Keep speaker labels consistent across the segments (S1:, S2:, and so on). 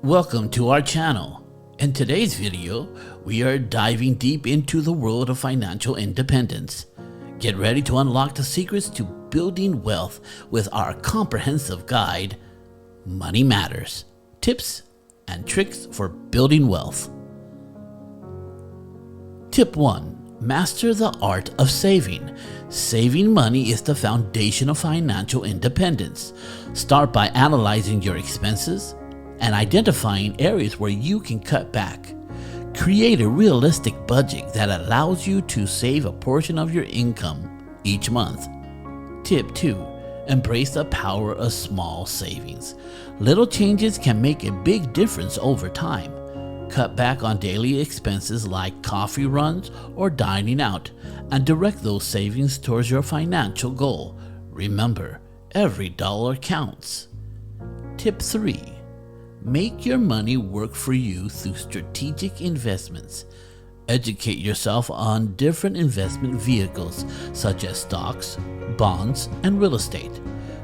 S1: Welcome to our channel. In today's video, we are diving deep into the world of financial independence. Get ready to unlock the secrets to building wealth with our comprehensive guide, Money Matters, Tips and Tricks for Building Wealth. Tip 1. Master the art of saving. Saving money is the foundation of financial independence. Start by analyzing your expenses and identifying areas where you can cut back. Create a realistic budget that allows you to save a portion of your income each month. Tip 2. Embrace the power of small savings. Little changes can make a big difference over time. Cut back on daily expenses like coffee runs or dining out, and direct those savings towards your financial goal. Remember, every dollar counts. Tip 3. Make your money work for you through strategic investments. Educate yourself on different investment vehicles such as stocks, bonds, and real estate.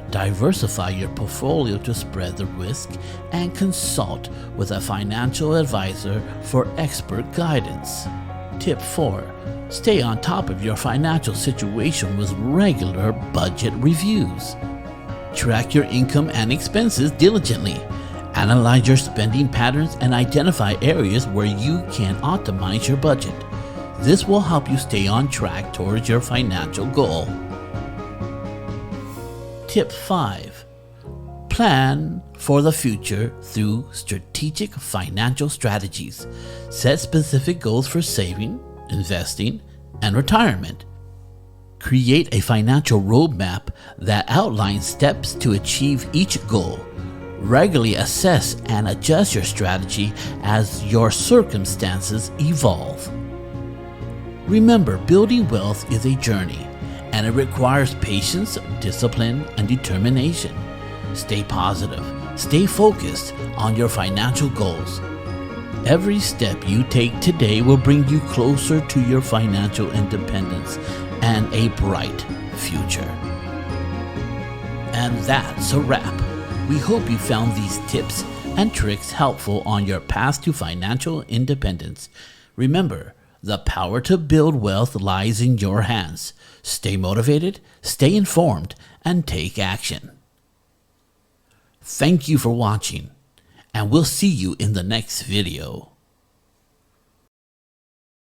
S1: Diversify your portfolio to spread the risk and consult with a financial advisor for expert guidance. Tip 4. Stay on top of your financial situation with regular budget reviews. Track your income and expenses diligently. Analyze your spending patterns and identify areas where you can optimize your budget. This will help you stay on track towards your financial goal. Tip 5. Plan for the future through strategic financial strategies. Set specific goals for saving, investing, and retirement. Create a financial roadmap that outlines steps to achieve each goal. Regularly assess and adjust your strategy as your circumstances evolve. Remember, building wealth is a journey, and it requires patience, discipline, and determination. Stay positive. Stay focused on your financial goals. Every step you take today will bring you closer to your financial independence and a bright future. And that's a wrap. We hope you found these tips and tricks helpful on your path to financial independence. Remember, the power to build wealth lies in your hands. Stay motivated, stay informed, and take action. Thank you for watching, and we'll see you in the next video.